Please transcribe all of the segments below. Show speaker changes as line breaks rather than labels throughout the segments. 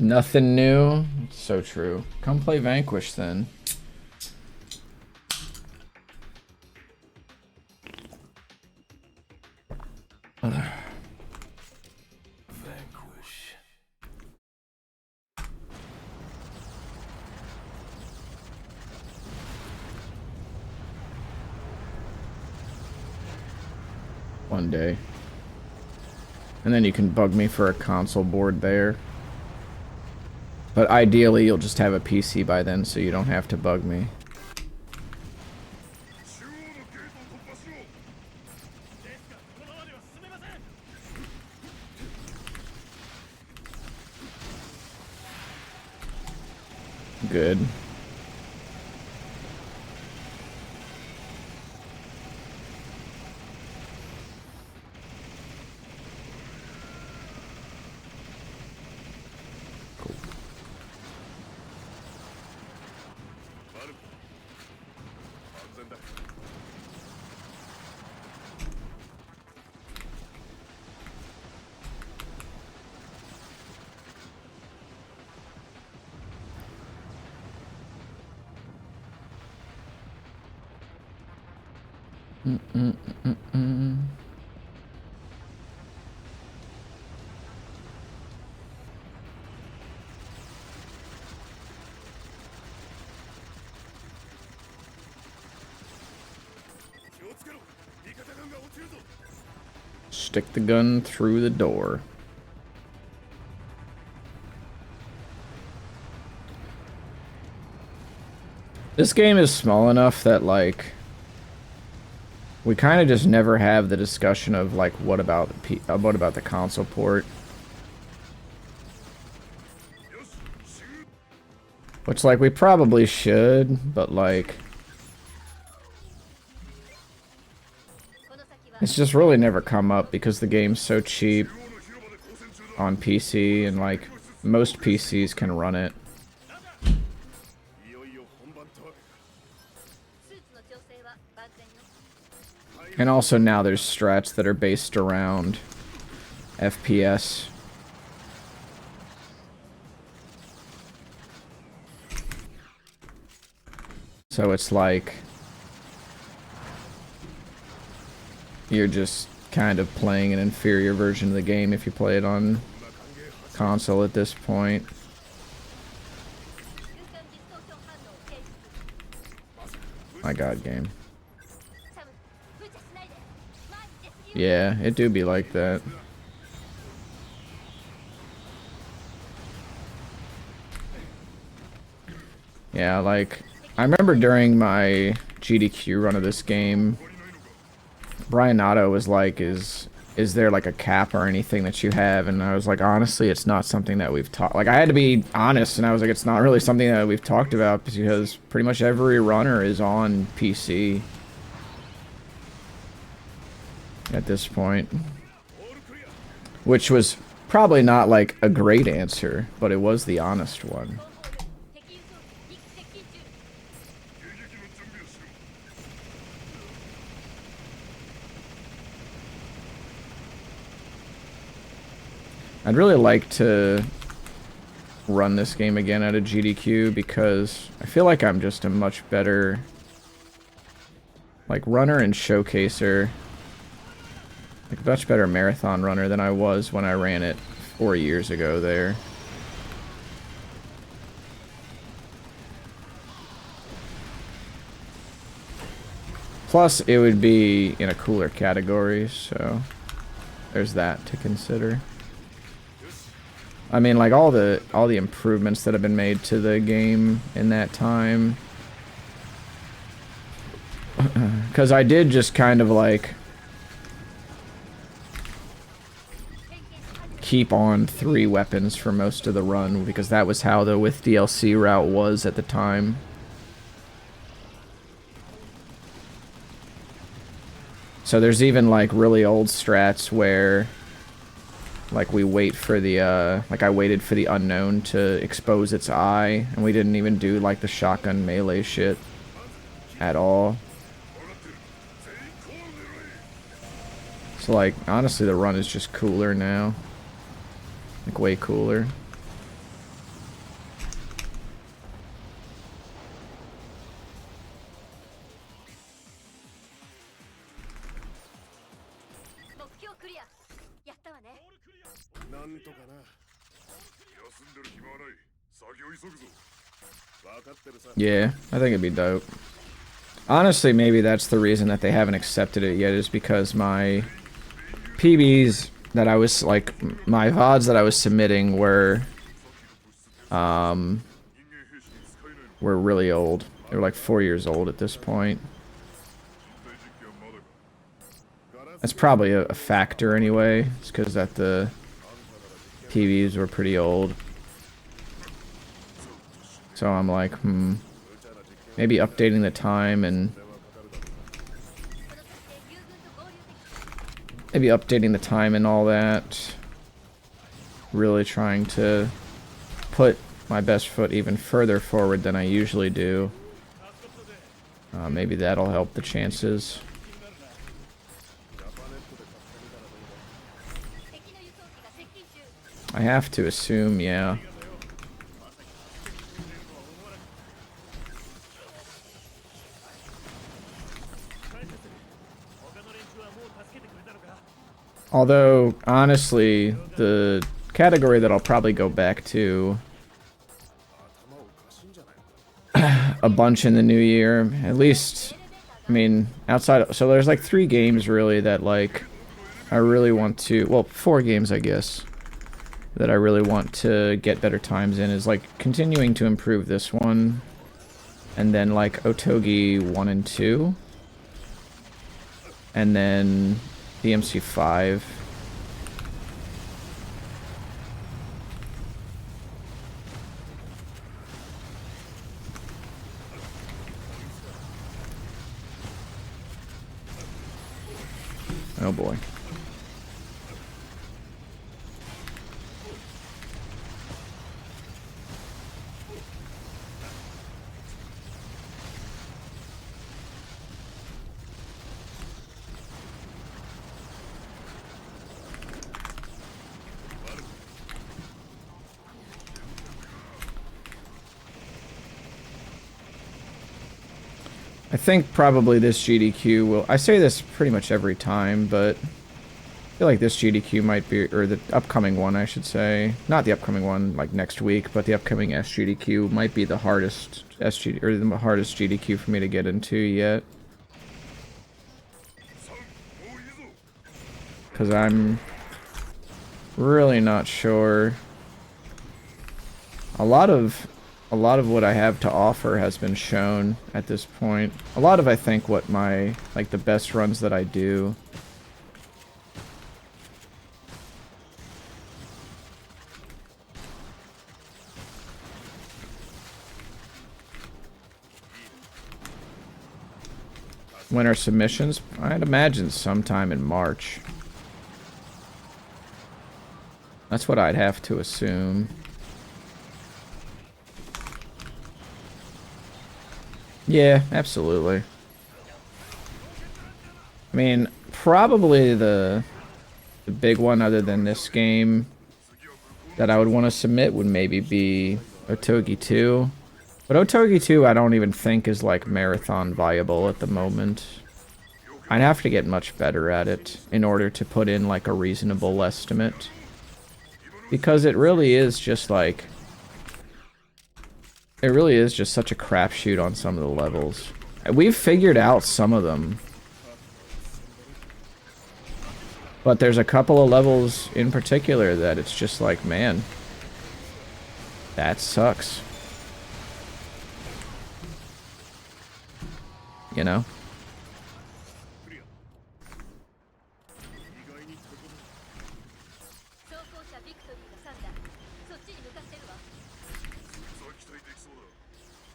Nothing new. It's so true. Come play Vanquish then.
Vanquish.
One day. And then you can bug me for a console board there. But ideally, you'll just have a PC by then, so you don't have to bug me. Good. Stick the gun through the door. This game is small enough that, like, we kind of just never have the discussion of, like, what about the console port? Which, like, we probably should, but, like, it's just really never come up because the game's so cheap on PC, and, like, most PCs can run it. And also now there's strats that are based around FPS. So it's like you're just kind of playing an inferior version of the game if you play it on console at this point. My god, game. Yeah, it do be like that. Yeah, like, I remember during my GDQ run of this game, Brian Nato was like, is there like a cap or anything that you have? And I was like, honestly, it's not something that we've talked. Like, I had to be honest, and I was like, it's not really something that we've talked about because pretty much every runner is on PC at this point. Which was probably not like a great answer, but it was the honest one. I'd really like to run this game again at a GDQ because I feel like I'm just a much better, like, runner and showcaser. Like, a much better marathon runner than I was when I ran it 4 years ago there. Plus, it would be in a cooler category, so there's that to consider. I mean, like, all the improvements that have been made to the game in that time. Because I did just kind of, like, keep on 3 weapons for most of the run, because that was how the with DLC route was at the time. So there's even, like, really old strats where, like, we wait for the, like, I waited for the unknown to expose its eye, and we didn't even do, like, the shotgun melee shit at all. So, like, honestly, the run is just cooler now. Like, way cooler. Yeah, I think it'd be dope. Honestly, maybe that's the reason that they haven't accepted it yet, is because my PBs that I was, like, my VODs that I was submitting were really old. They were like 4 years old at this point. That's probably a factor anyway. It's because that the PBs were pretty old. So I'm like, maybe updating the time and all that. Really trying to put my best foot even further forward than I usually do. Maybe that'll help the chances. I have to assume, yeah. Although, honestly, the category that I'll probably go back to a bunch in the new year, at least, I mean, outside, so there's like 3 games really that, like, I really want to, well, 4 games I guess, that I really want to get better times in, is like continuing to improve this one, and then like Otogi 1 and 2, and then DMC 5. Oh boy. I think probably this GDQ will... I say this pretty much every time, but I feel like this GDQ might be... or the upcoming one, I should say. Not the upcoming one, like next week, but the upcoming SGDQ might be the hardest SGD... or the hardest GDQ for me to get into yet. Because I'm really not sure. A lot of what I have to offer has been shown at this point. A lot of, I think, what my, like, the best runs that I do. When are submissions? I'd imagine sometime in March. That's what I'd have to assume. Yeah, absolutely. I mean, probably the big one other than this game that I would want to submit would maybe be Otogi 2. But Otogi 2 I don't even think is like marathon viable at the moment. I'd have to get much better at it in order to put in like a reasonable estimate. Because it really is just like... it really is just such a crapshoot on some of the levels. We've figured out some of them. But there's a couple of levels in particular that it's just like, man, that sucks. You know?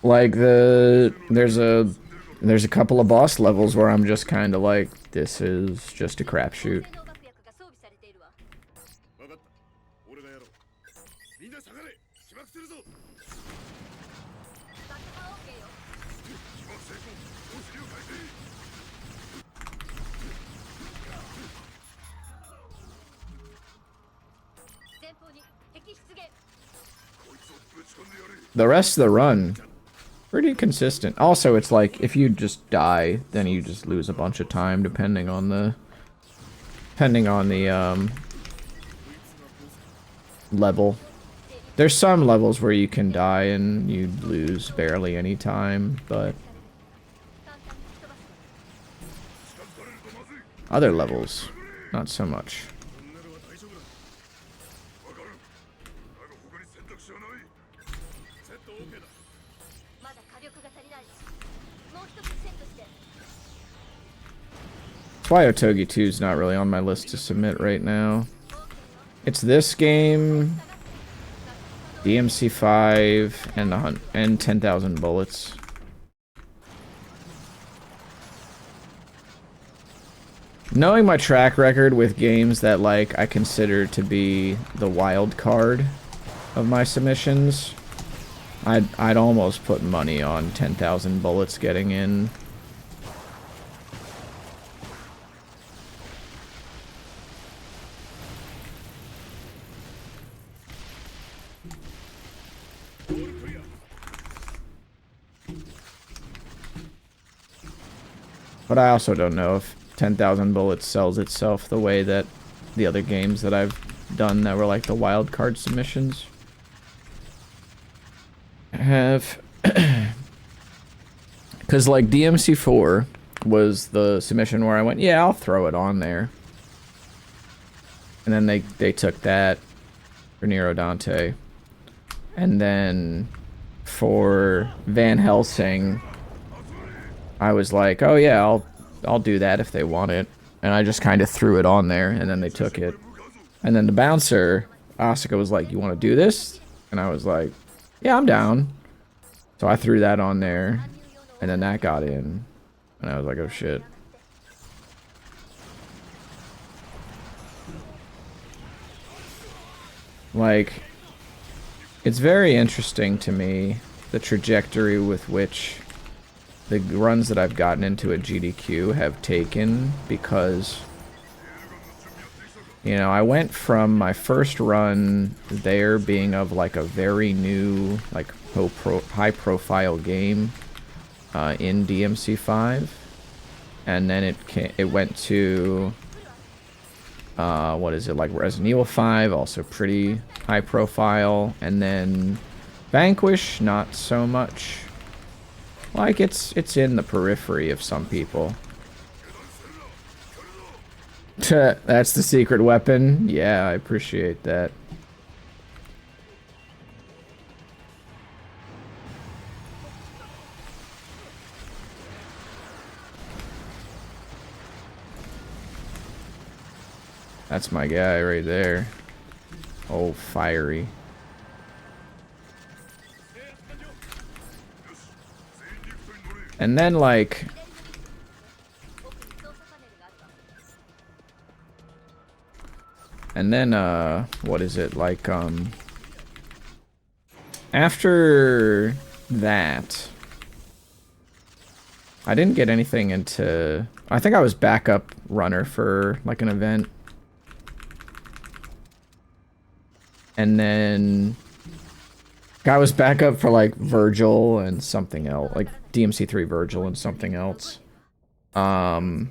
Like there's a couple of boss levels where I'm just kind of like, this is just a crapshoot. The rest of the run, pretty consistent. Also, it's like, if you just die, then you just lose a bunch of time, depending on the level. There's some levels where you can die and you lose barely any time, but other levels, not so much. That's why Otogi 2 is not really on my list to submit right now. It's this game, DMC 5, and 10,000 bullets. Knowing my track record with games that like I consider to be the wild card of my submissions, I'd almost put money on 10,000 bullets getting in. But I also don't know if 10,000 bullets sells itself the way that the other games that I've done that were like the wild card submissions have. Because like DMC4 was the submission where I went, yeah, I'll throw it on there. And then they took that for Nero Dante. And then for Van Helsing, I was like, oh yeah, I'll do that if they want it. And I just kind of threw it on there, and then they took it. And then the bouncer, Asuka, was like, you want to do this? And I was like, yeah, I'm down. So I threw that on there, and then that got in. And I was like, oh shit. Like, it's very interesting to me, the trajectory with which the runs that I've gotten into at GDQ have taken, because, you know, I went from my first run there being of like a very new, like high profile game in DMC5, and then it went to what is it, like Resident Evil 5, also pretty high profile, and then Vanquish, not so much. Like, it's in the periphery of some people. That's the secret weapon? Yeah, I appreciate that. That's my guy right there. Oh, fiery. And then, like, what is it, like, after that, I didn't get anything into, I think I was backup runner for, like, an event. And then I was backup for, like, Virgil and something else, like, DMC3 Virgil and something else. And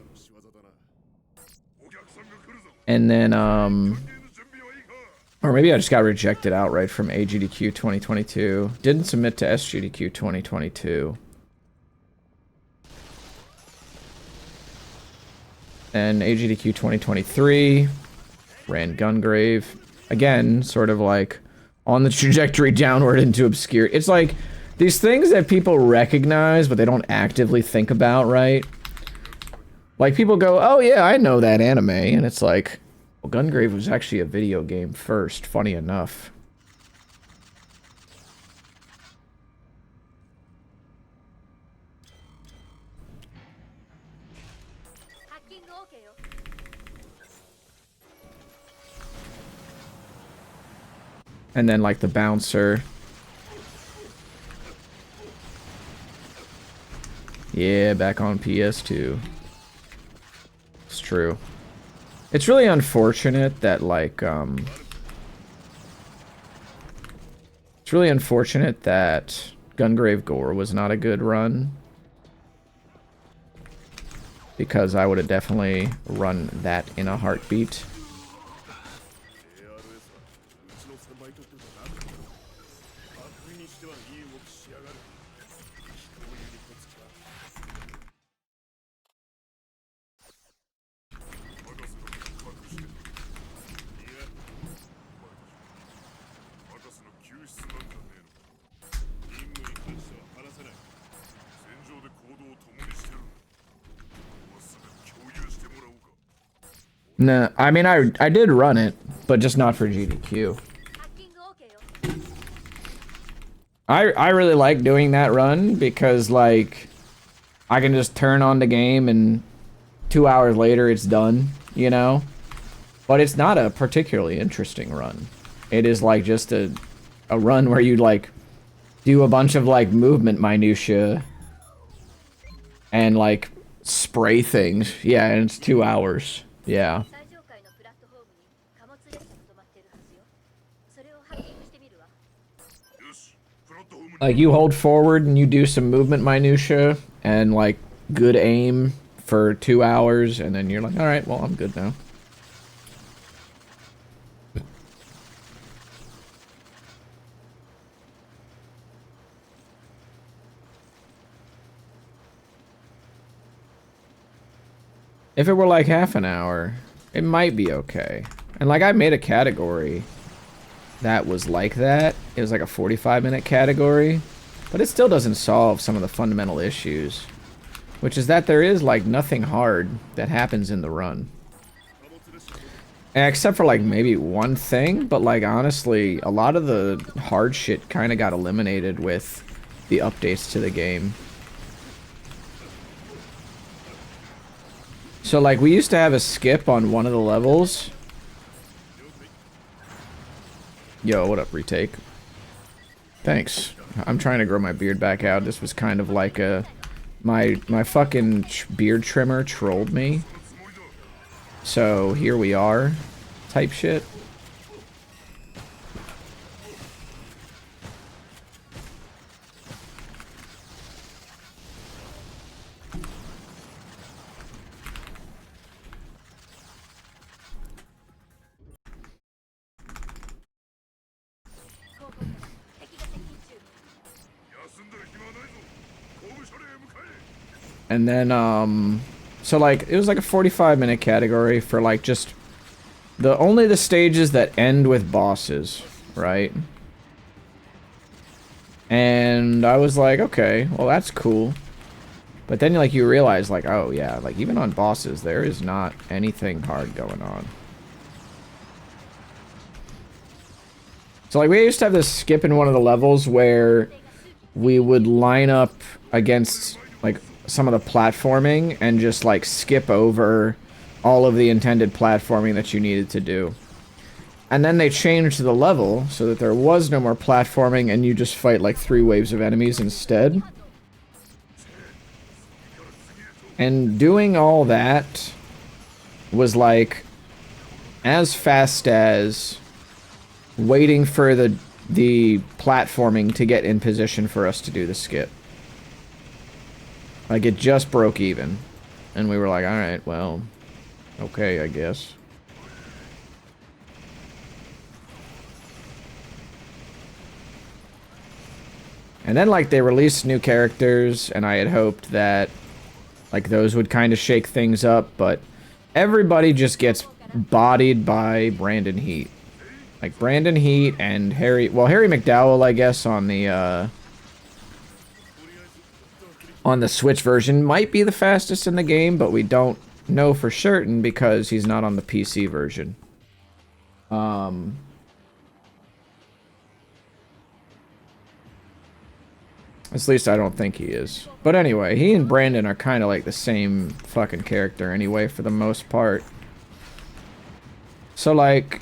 then, or maybe I just got rejected outright from AGDQ 2022. Didn't submit to SGDQ 2022. And AGDQ 2023 ran Gungrave. Again, sort of like on the trajectory downward into obscurity. It's like these things that people recognize, but they don't actively think about, right? Like, people go, oh yeah, I know that anime, and it's like, well, Gungrave was actually a video game first, funny enough. And then, like, the bouncer. Yeah, back on PS2. It's true. It's really unfortunate that, like, it's really unfortunate that Gungrave Gore was not a good run. Because I would have definitely run that in a heartbeat. Nah, I mean, I did run it, but just not for GDQ. I really like doing that run because, like, I can just turn on the game and 2 hours later it's done, you know? But it's not a particularly interesting run. It is, like, just a run where you, like, do a bunch of, like, movement minutia and, like, spray things. Yeah, and it's 2 hours. Yeah. Like, you hold forward and you do some movement minutia and, like, good aim for 2 hours, and then you're like, alright, well, I'm good now. If it were, like, half an hour, it might be okay. And, like, I made a category that was like that. It was like a 45-minute category, but it still doesn't solve some of the fundamental issues, which is that there is, like, nothing hard that happens in the run. Except for, like, maybe one thing, but, like, honestly, a lot of the hard shit kind of got eliminated with the updates to the game. So, like, we used to have a skip on one of the levels. Yo, what up, retake? Thanks. I'm trying to grow my beard back out. This was kind of like a... My fucking beard trimmer trolled me. So, here we are. Type shit. And then, so, like, it was like a 45-minute category for, like, just only the stages that end with bosses, right? And I was like, okay, well, that's cool. But then, like, you realize, like, oh, yeah, like, even on bosses, there is not anything hard going on. So, like, we used to have this skip in one of the levels where we would line up against, like, some of the platforming and just, like, skip over all of the intended platforming that you needed to do. And then they changed the level so that there was no more platforming and you just fight, like, 3 waves of enemies instead. And doing all that was, like, as fast as waiting for the platforming to get in position for us to do the skip. Like, it just broke even. And we were like, alright, well, okay, I guess. And then, like, they released new characters, and I had hoped that, like, those would kind of shake things up, but everybody just gets bodied by Brandon Heat. Like, Brandon Heat and Harry... Well, Harry McDowell, I guess, on the Switch version might be the fastest in the game, but we don't know for certain because he's not on the PC version. At least I don't think he is. But anyway, he and Brandon are kind of like the same fucking character anyway, for the most part. So, like...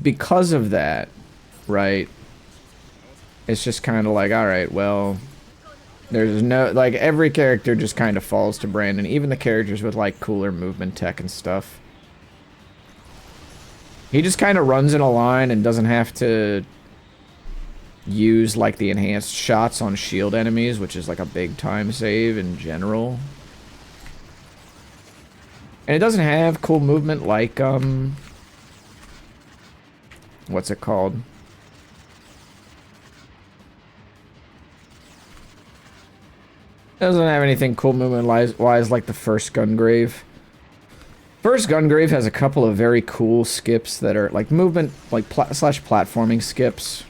because of that, right, it's just kind of like, alright, well, there's no, like, every character just kind of falls to Brandon, even the characters with, like, cooler movement tech and stuff. He just kind of runs in a line and doesn't have to use, like, the enhanced shots on shield enemies, which is, like, a big time save in general. And it doesn't have cool movement like, what's it called? It doesn't have anything cool movement-wise like the first Gungrave. First Gungrave has a couple of very cool skips that are like movement, like slash platforming skips.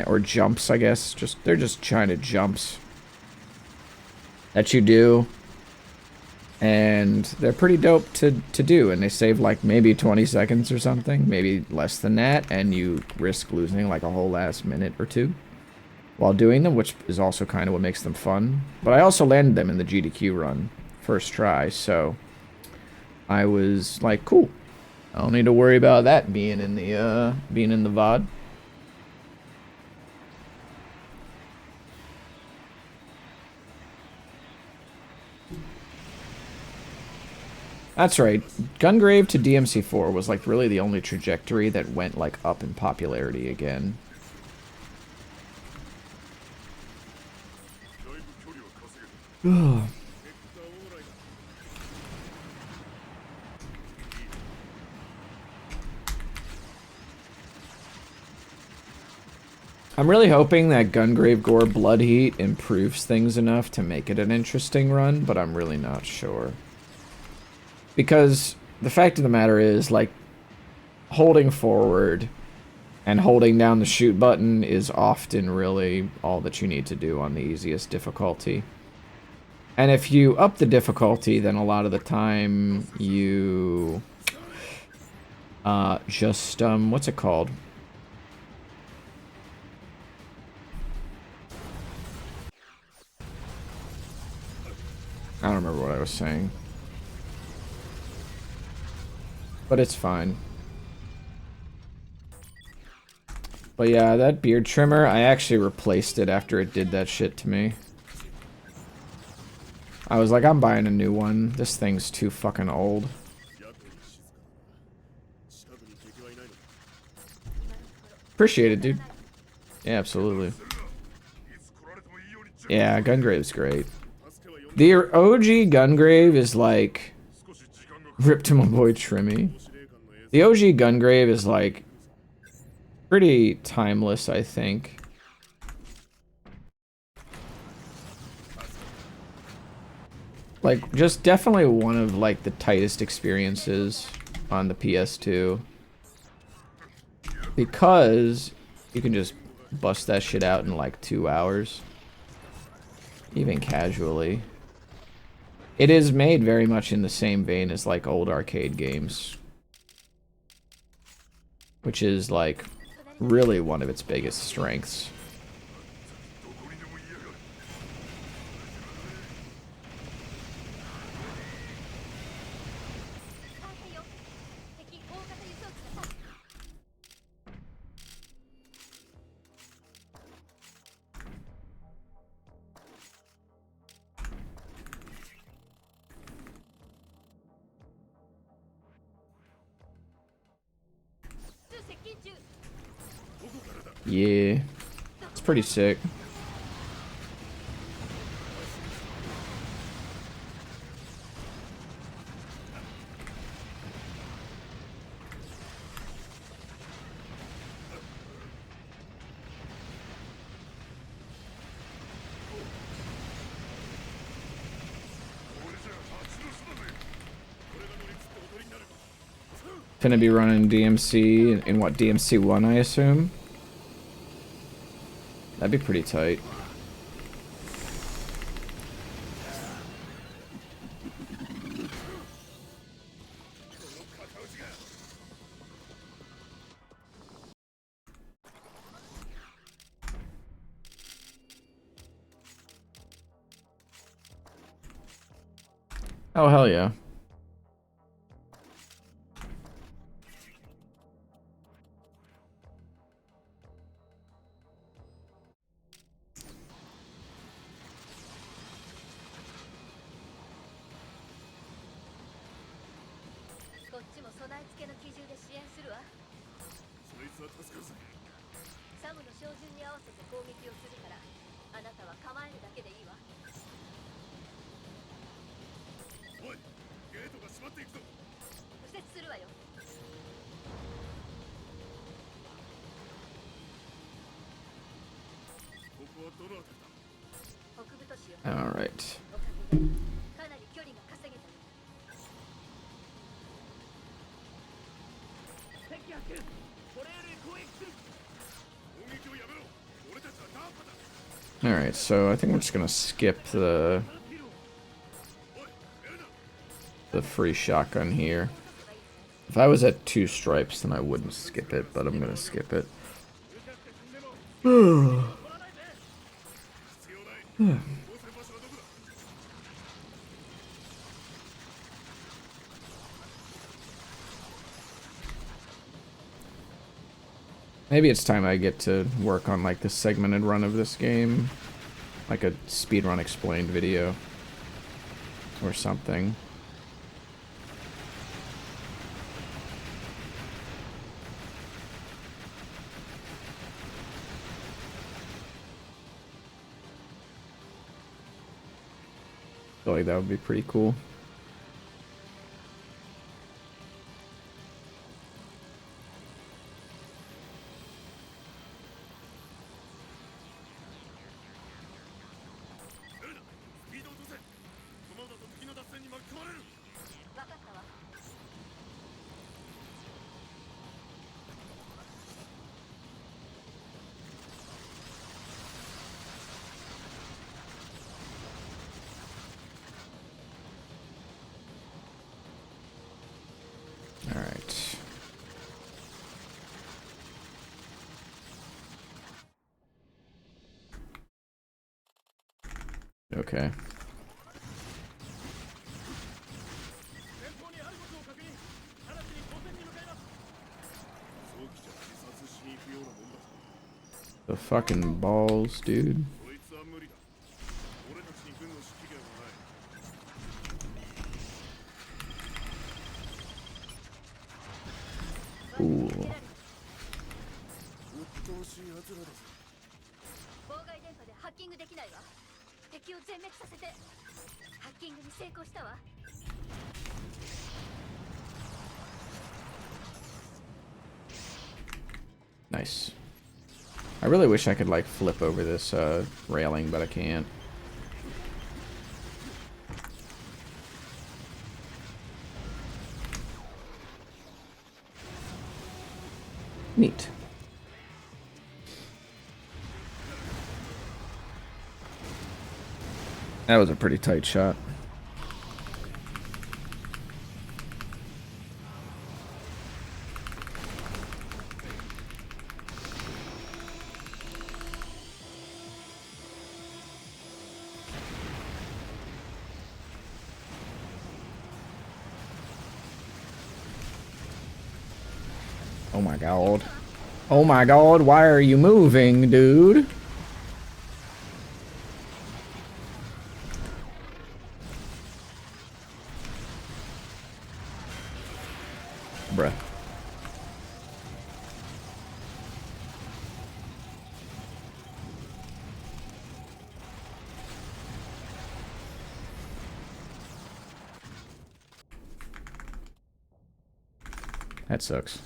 Or jumps, I guess. They're just China jumps that you do. And they're pretty dope to do, and they save like maybe 20 seconds or something, maybe less than that, and you risk losing like a whole last minute or two while doing them, which is also kind of what makes them fun. But I also landed them in the GDQ run first try, so I was like, cool. I don't need to worry about that being in the VOD. That's right. Gungrave to DMC4 was like really the only trajectory that went like up in popularity again. I'm really hoping that Gungrave Gore Blood Heat improves things enough to make it an interesting run, but I'm really not sure. Because the fact of the matter is, like, holding forward and holding down the shoot button is often really all that you need to do on the easiest difficulty. And if you up the difficulty, then a lot of the time you what's it called? I don't remember what I was saying. But it's fine. But yeah, that beard trimmer, I actually replaced it after it did that shit to me. I was like, I'm buying a new one. This thing's too fucking old. Appreciate it, dude. Yeah, absolutely. Yeah, Gungrave's great. The OG Gungrave is like... Rip to my boy Trimmy. The OG Gungrave is like... pretty timeless, I think. Like, just definitely one of, like, the tightest experiences on the PS2. Because you can just bust that shit out in, like, 2 hours. Even casually. It is made very much in the same vein as, like, old arcade games. Which is, like, really one of its biggest strengths. Yeah, it's pretty sick. Gonna be running DMC in what, DMC 1, I assume? That'd be pretty tight. Oh, hell yeah. All right. All right, so I think I'm just gonna skip the free shotgun here. If I was at 2 stripes, then I wouldn't skip it, but I'm gonna skip it. Maybe it's time I get to work on like the segmented run of this game, like a speedrun explained video or something. I feel like that would be pretty cool. Alright. Okay. The fucking balls, dude. Ooh. Nice. I really wish I could like flip over this railing, but I can't. Neat. That was a pretty tight shot. Oh my god. Oh my god, why are you moving, dude? Bruh. That sucks.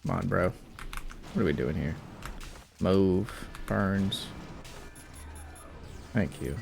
Come on, bro. What are we doing here? Move. Burns. Thank you.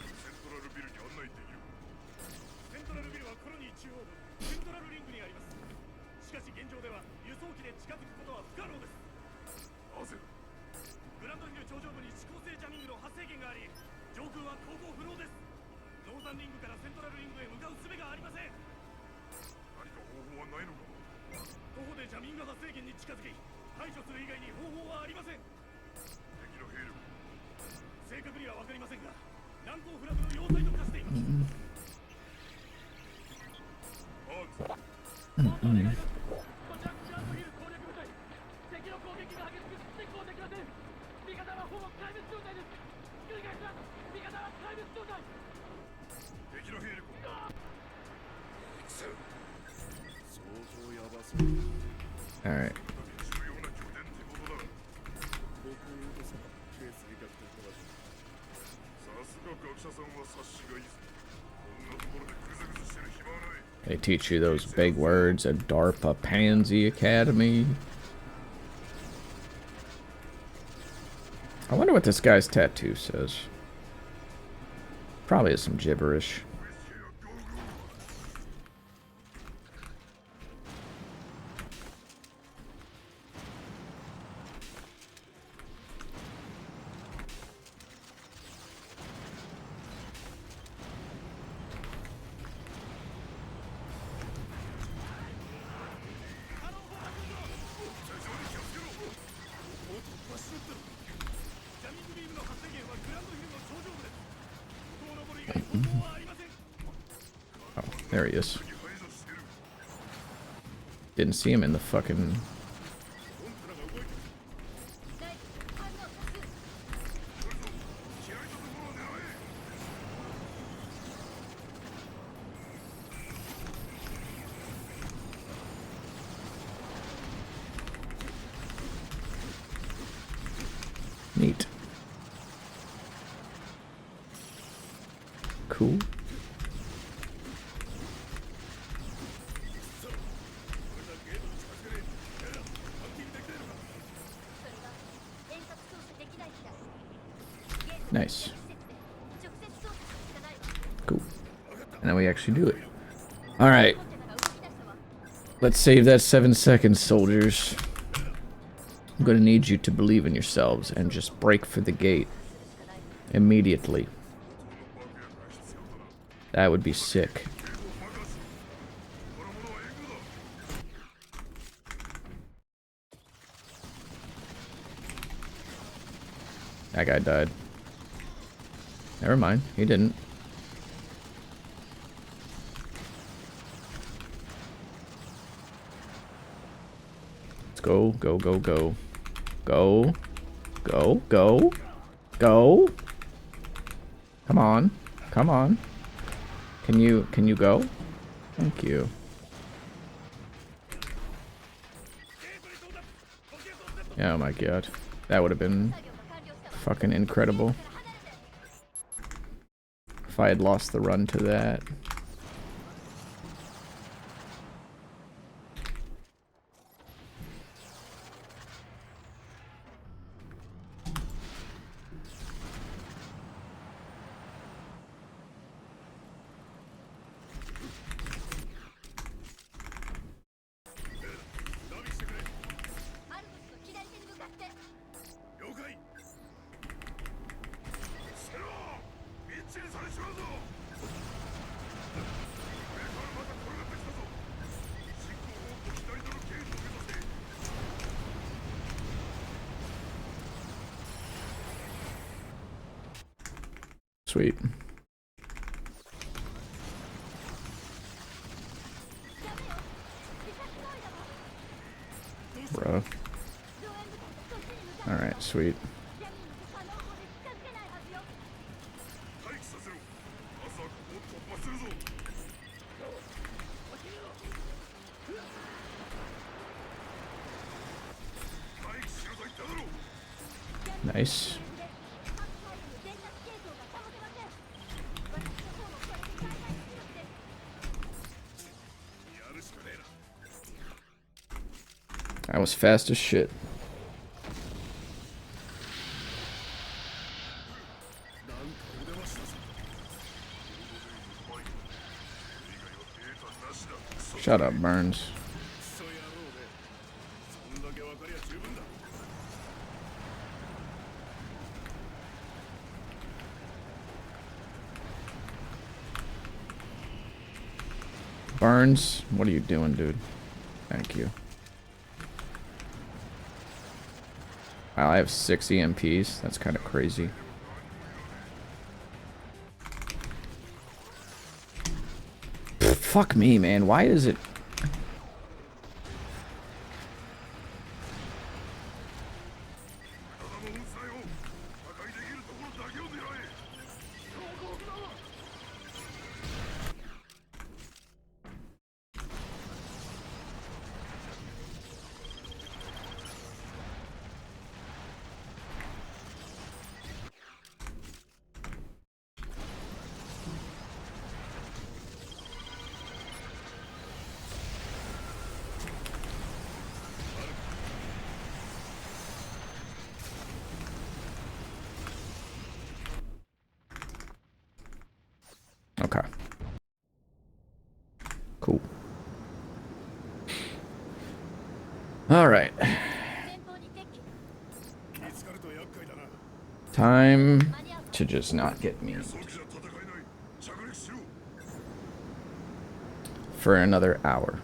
Alright. They teach you those big words at DARPA Pansy Academy. I wonder what this guy's tattoo says. Probably is some gibberish. Oh, there he is. Didn't see him in the fucking... Neat. Cool. Nice. Cool. And then we actually do it. Alright. Let's save that 7 seconds, soldiers. I'm gonna need you to believe in yourselves and just break for the gate. Immediately. That would be sick. That guy died. Never mind, he didn't. Let's go, go, go, go. Go. Go, go. Go. Come on. Come on. Can you go? Thank you. Oh my god. That would have been fucking incredible if I had lost the run to that. Sweet. Bro. Alright, sweet. Nice. That was fast as shit. Shut up, Burns. Burns, what are you doing, dude? Thank you. Wow, I have 6 EMPs. That's kind of crazy. Fuck me, man. Why is it... Okay. Cool. All right. Time to just not get memed for another hour.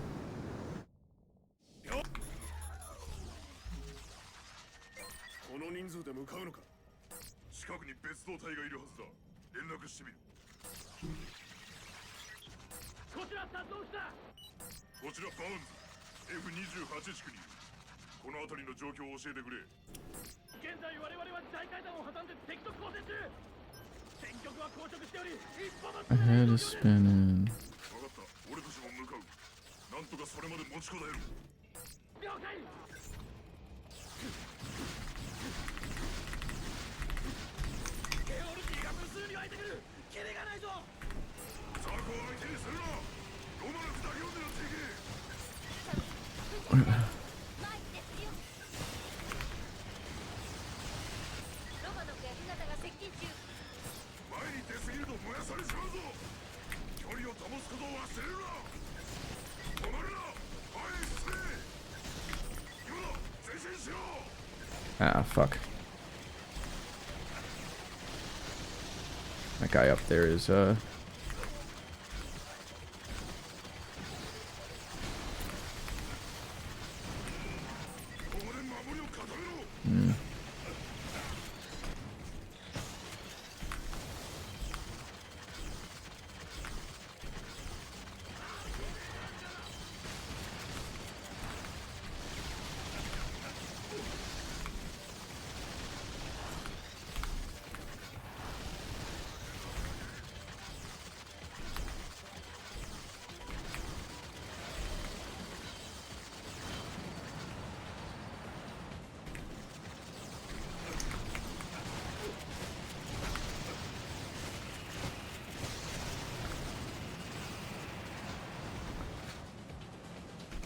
戦局は硬直しており、一歩も
I had to spin in.
分かった。俺たちも向かう。なんとかそれまで持ちこたえる。了解。ゲオルティが無数に湧いてくる。キレがないぞ。ザコを相手にするな。ロマノフだけを狙っていけ。ロマノフや日向が接近中。前に出すぎると燃やされちまうぞ。距離を保つことを忘れるな。止まるな。はい、進め。今だ、前進しろ。
Ah, fuck. That guy up there is,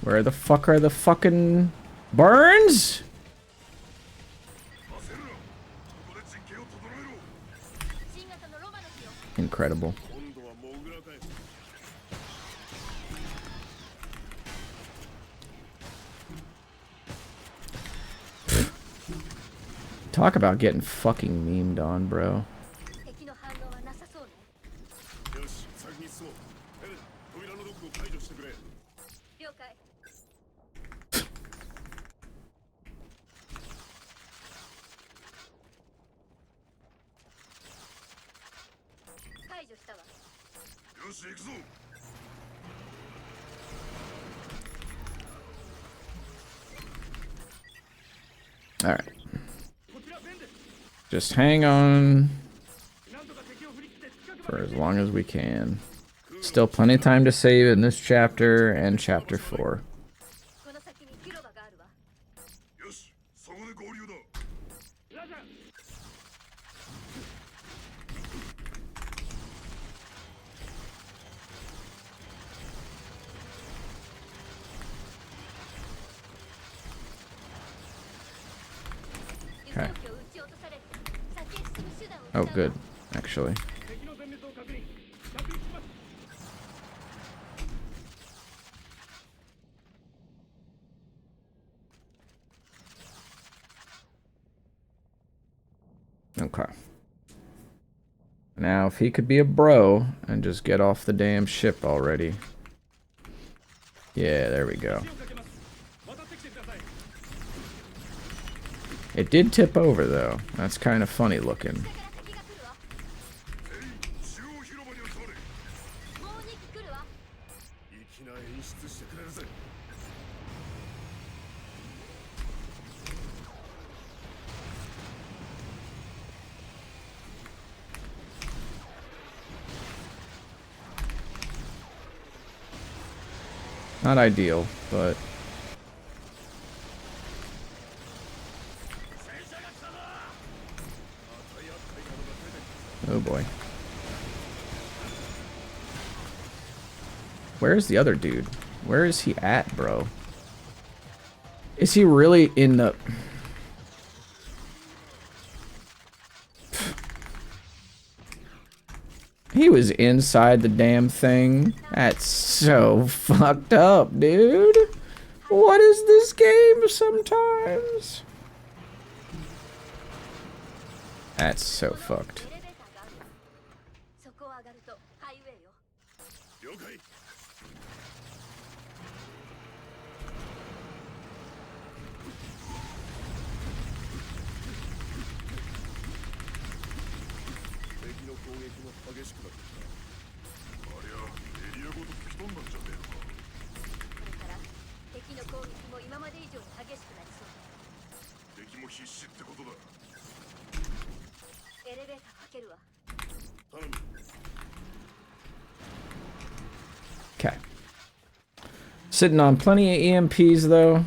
where the fuck are the fucking Burns? Incredible. Talk about getting fucking memed on, bro. Alright. Just hang on for as long as we can. Still plenty of time to save in this chapter and chapter 4. Okay. Oh, good, actually. Okay. Now, if he could be a bro and just get off the damn ship already. Yeah, there we go. It did tip over, though. That's kind of funny looking. Not ideal, but... Oh boy. Where's the other dude? Where is he at, bro? Is he really in the... He was inside the damn thing. That's so fucked up, dude. What is this game sometimes? That's so fucked. Okay. Sitting on plenty of EMPs though.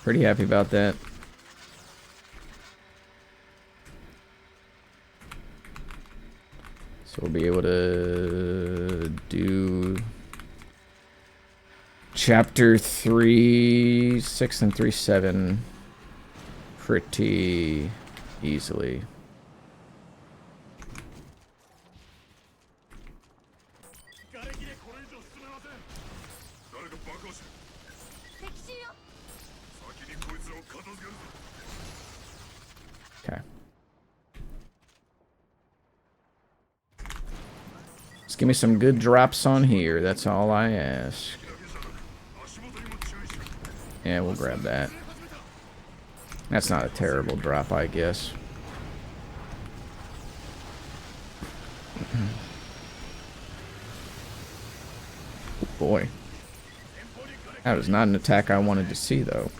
Pretty happy about that. So we'll be able to do chapter 3, 6, and 3, 7 pretty easily. Okay. Just give me some good drops on here. That's all I ask. Yeah, we'll grab that. That's not a terrible drop, I guess. Oh boy. That was not an attack I wanted to see, though.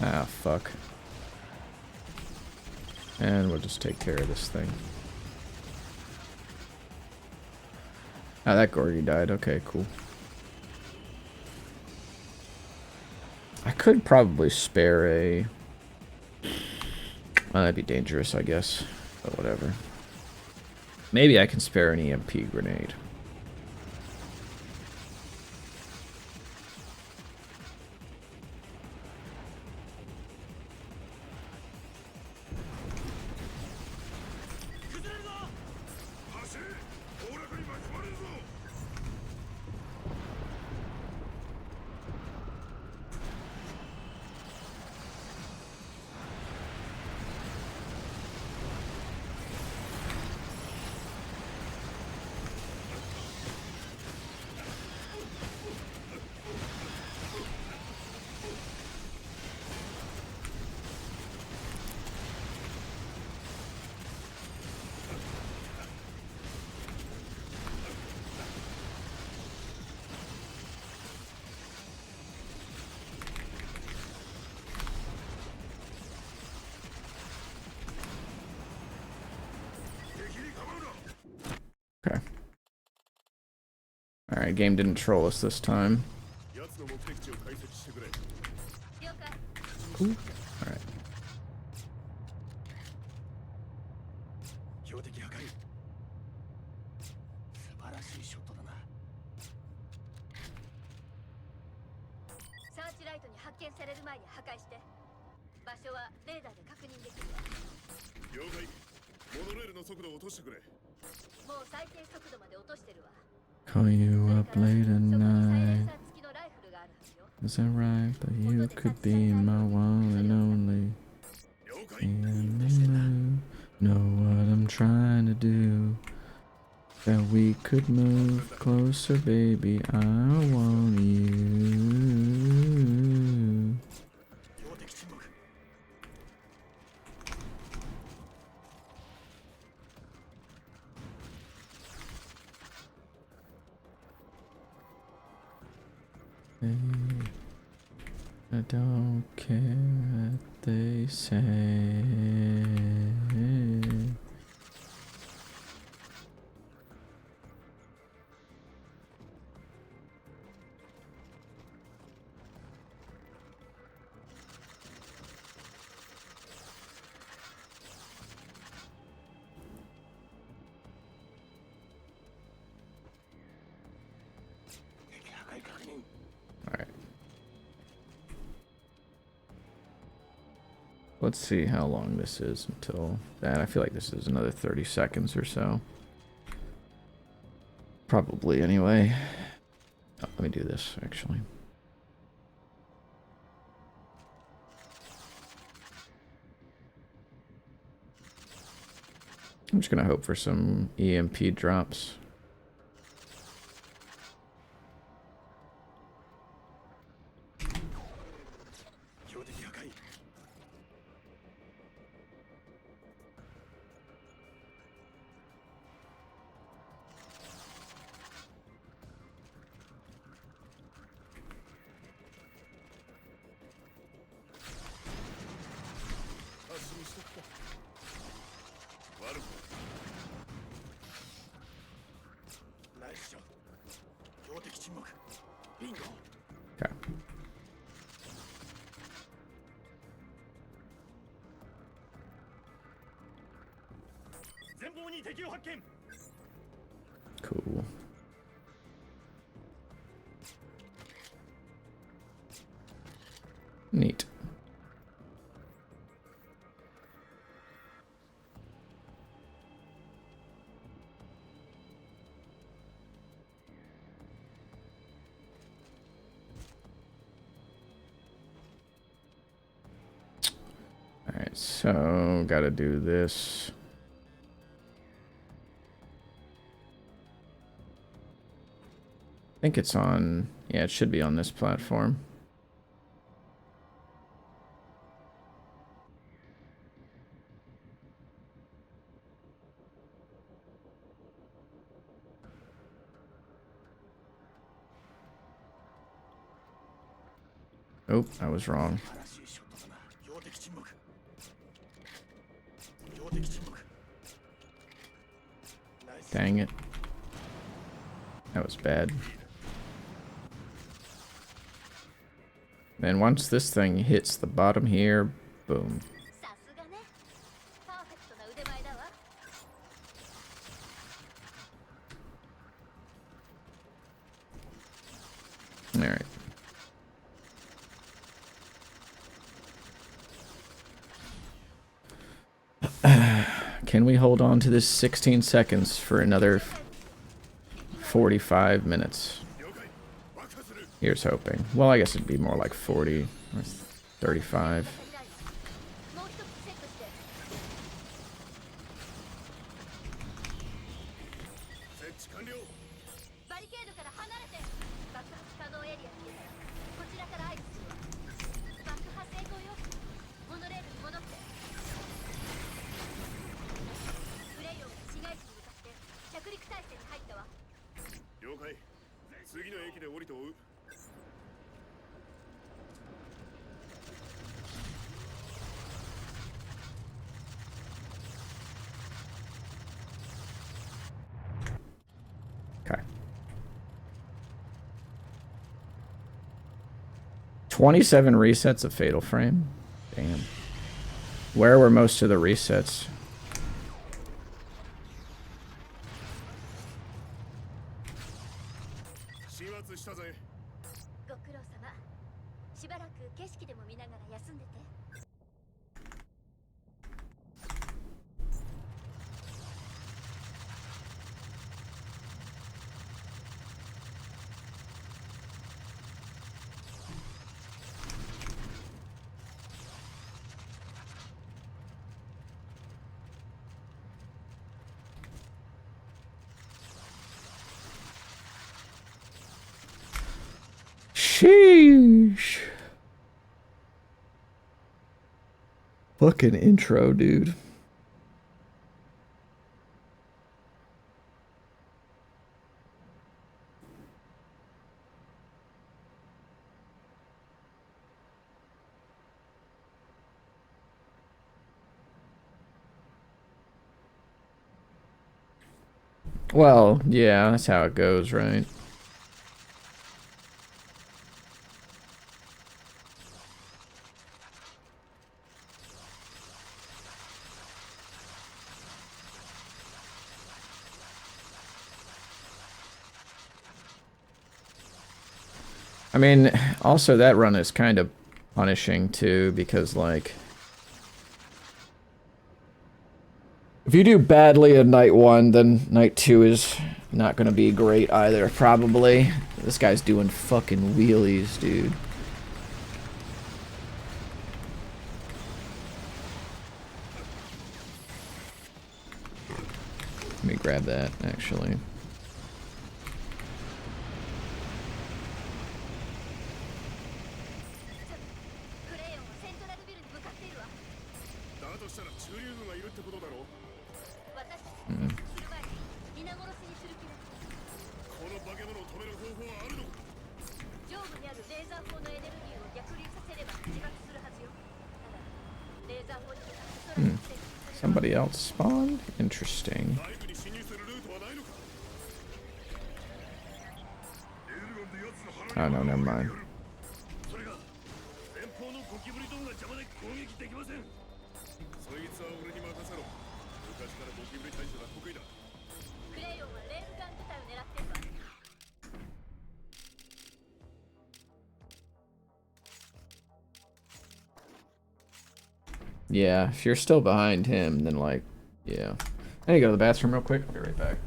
Ah, fuck. And we'll just take care of this thing. Ah, that Gorgie died. Okay, cool. I could probably spare a... Well, that'd be dangerous, I guess. But whatever. Maybe I can spare an EMP grenade. Okay. Alright, game didn't troll us this time. Cool. Alright.
しいショットだな。
サーチライトに発見される前に破壊して。場所はレーダーで確認できるわ。
了解。モノレールの速度を落としてくれ。
もう最低速度まで落としてるわ。
Call you up late at
そこにサイレン
night.
サー付きのライフルがあるはずよ。
Is that right? But you could be my one and only.
了解。
And you know what I'm trying to do. That we could move closer, baby. I want you.
標的沈黙。
Hey, I don't care what they say. Alright. Let's see how long this is until that. I feel like this is another 30 seconds or so. Probably, anyway. Oh, let me do this, actually. I'm just gonna hope for some EMP drops. Okay. Cool. Neat. Alright, so gotta do this. I think it's on, yeah, it should be on this platform. Oh, I was wrong. Dang it. That was bad. Then once this thing hits the bottom here, boom.
さすがね。パーフェクトな腕前だわ。
Alright. Can we hold on to this 16 seconds for another 45 minutes? Here's hoping. Well, I guess it'd be more like 40 or 35.
もう一つチェックして。
設置完了。
バリケードから離れて。爆発可能エリアに出たらこちらから合図するわ。爆破成功よ。モノレールに戻って。フレイオンが市街地に向かって着陸態勢に入ったわ。
了解。次の駅で降りて追う。
Okay. 27 resets of Fatal Frame? Damn. Where were most of the resets?
始末したぜ。
ご苦労様。しばらく景色でも見ながら休んでて。
Sheesh. Fucking intro, dude. Well, yeah, that's how it goes, right? I mean, also that run is kind of punishing too, because like, if you do badly in night 1, then night 2 is not gonna be great either, probably. This guy's doing fucking wheelies, dude. Let me grab that, actually. Somebody else spawned? Interesting. Oh no, never mind. Yeah, if you're still behind him, then like, yeah. I need to go to the bathroom real quick. I'll be right back.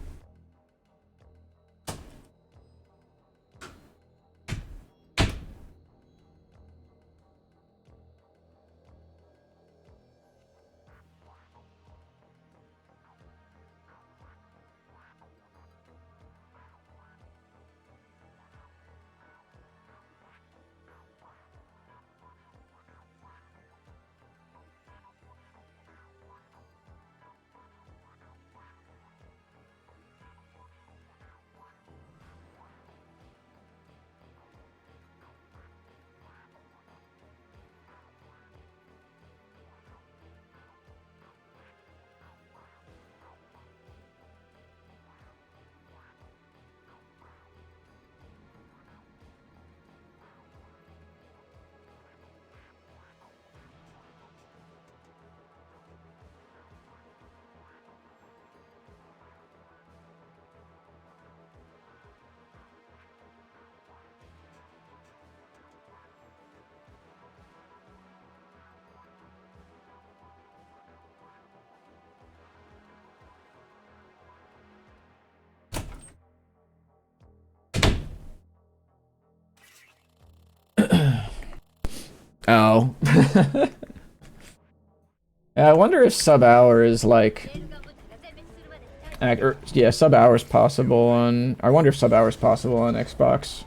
Oh. Yeah, I wonder if sub-hour is like... yeah, sub-hour is possible on... I wonder if sub-hour is possible on Xbox.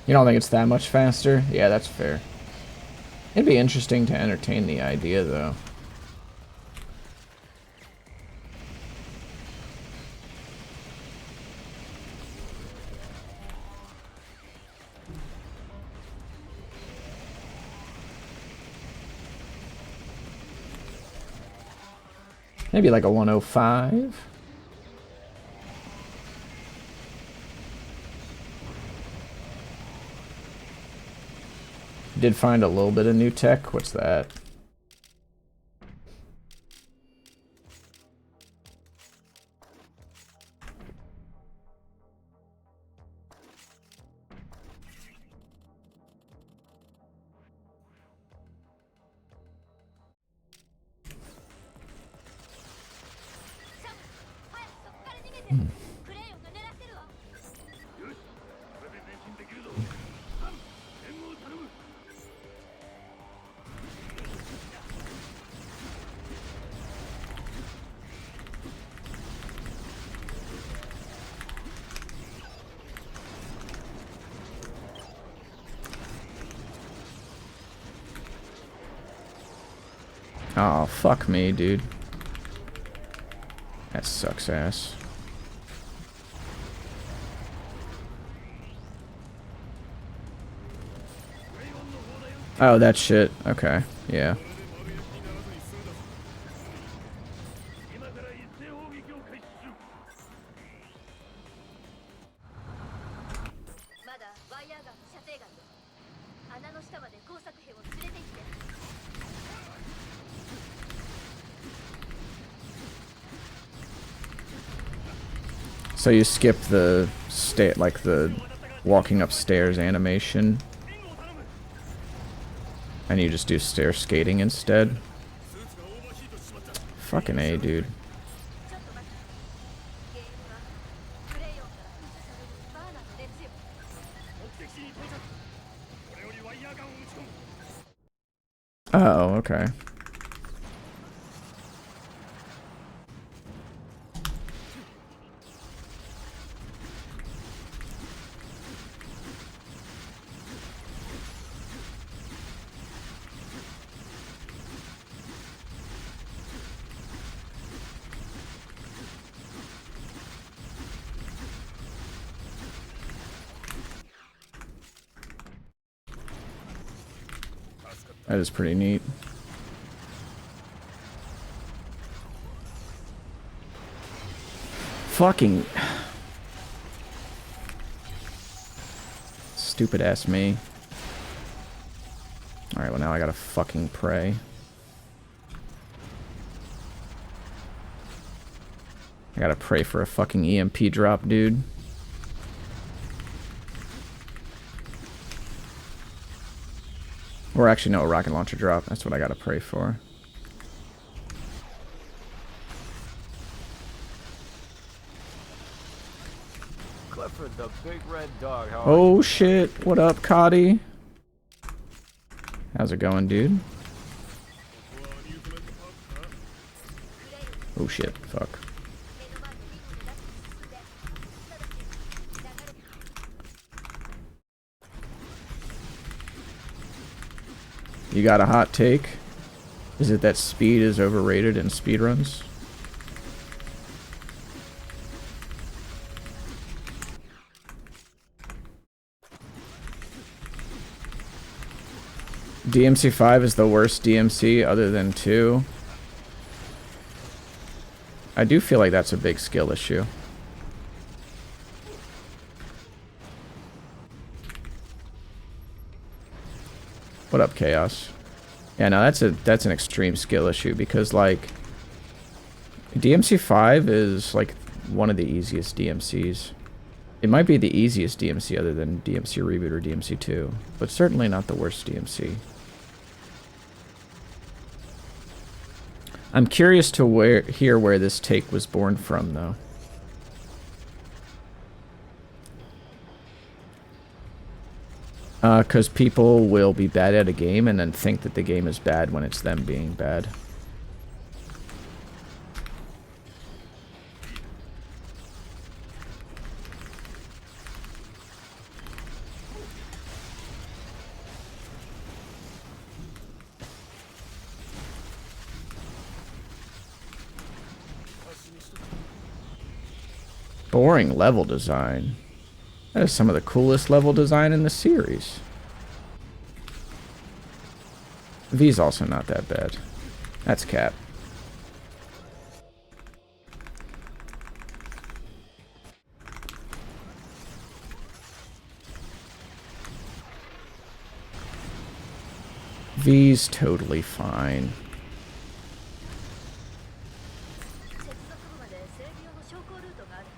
You don't think it's that much faster? Yeah, that's fair. It'd be interesting to entertain the idea, though. Maybe like a 105? Did find a little bit of new tech. What's that? Oh, fuck me, dude. That sucks ass. Oh, that shit. Okay. Yeah. So you skip the like the walking upstairs animation, and you just do stair skating instead. Fucking A, dude. Oh, okay. That is pretty neat. Fucking stupid ass me. Alright, well now I gotta fucking pray. I gotta pray for a fucking EMP drop, dude. Or actually, no, a rocket launcher drop. That's what I gotta pray for.
Clifford, the big red dog. How
Oh shit! What up, Cotty? How's it going, dude? Oh shit! Fuck. You got a hot take? Is it that speed is overrated in speedruns? DMC 5 is the worst DMC other than 2. I do feel like that's a big skill issue. What up, Chaos? Yeah, no, that's an extreme skill issue because like DMC 5 is like one of the easiest DMCs. It might be the easiest DMC other than DMC Reboot or DMC 2, but certainly not the worst DMC. I'm curious to hear where this take was born from, though. Because people will be bad at a game and then think that the game is bad when it's them being bad. Boring level design. That is some of the coolest level design in the series. V's also not that bad. That's cap. V's totally fine.
接続部まで整備用の昇降ルートがあるは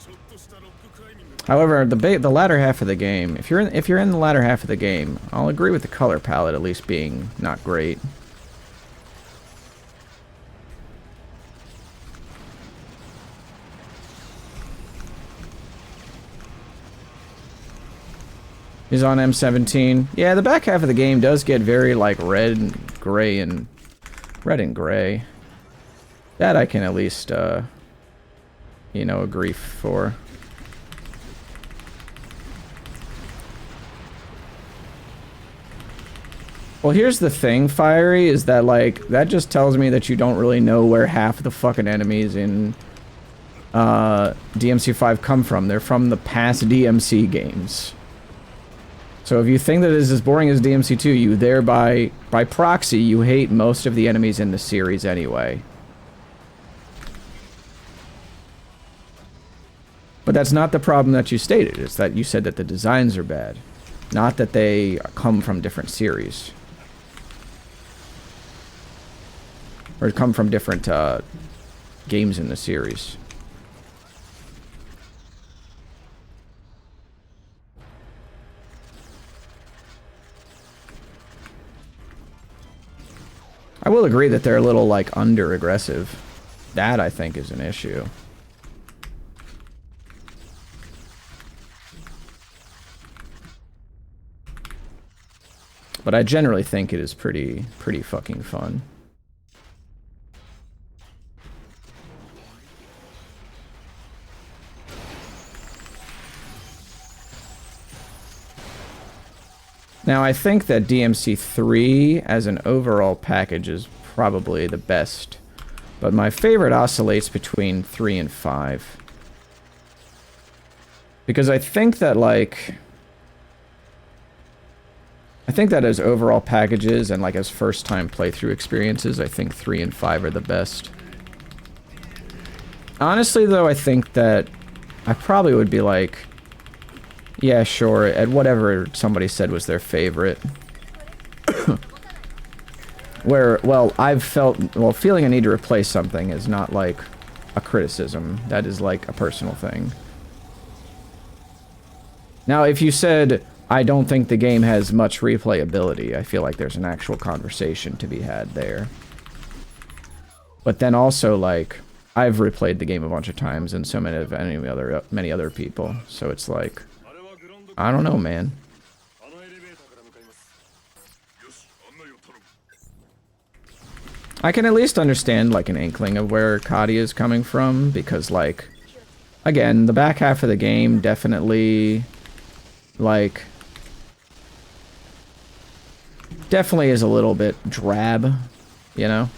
ず。
ちょっとしたロッククライミング
However, the latter half of the game, if you're in the latter half of the game, I'll agree with the color palette at least being not great. He's on M17. Yeah, the back half of the game does get very like red and gray. That I can at least you know, agree for. Well, here's the thing, Fiery, is that, like, that just tells me that you don't really know where half of the fucking enemies in DMC5 come from. They're from the past DMC games. So if you think that it is as boring as DMC2, you thereby, by proxy, you hate most of the enemies in the series anyway. But that's not the problem that you stated. It's that you said that the designs are bad. Not that they come from different series. Or come from different games in the series. I will agree that they're a little, like, under-aggressive. That, I think, is an issue. But I generally think it is pretty fucking fun. Now, I think that DMC3 as an overall package is probably the best, but my favorite oscillates between 3 and 5. Because I think that, like, I think that as overall packages and, like, as first-time playthrough experiences, I think 3 and 5 are the best. Honestly, though, I think that I probably would be like, yeah, sure, at whatever somebody said was their favorite. Where, well, I've felt, well, feeling a need to replace something is not, like, a criticism. That is, like, a personal thing. Now, if you said, I don't think the game has much replayability, I feel like there's an actual conversation to be had there. But then also, like, I've replayed the game a bunch of times, and so many other people, so it's like, I don't know, man.
あのエレベーターから向かいますよし案内を頼む
I can at least understand, like, an inkling of where Kadia is coming from, because, like, again, the back half of the game definitely, like, definitely is a little bit drab, you know?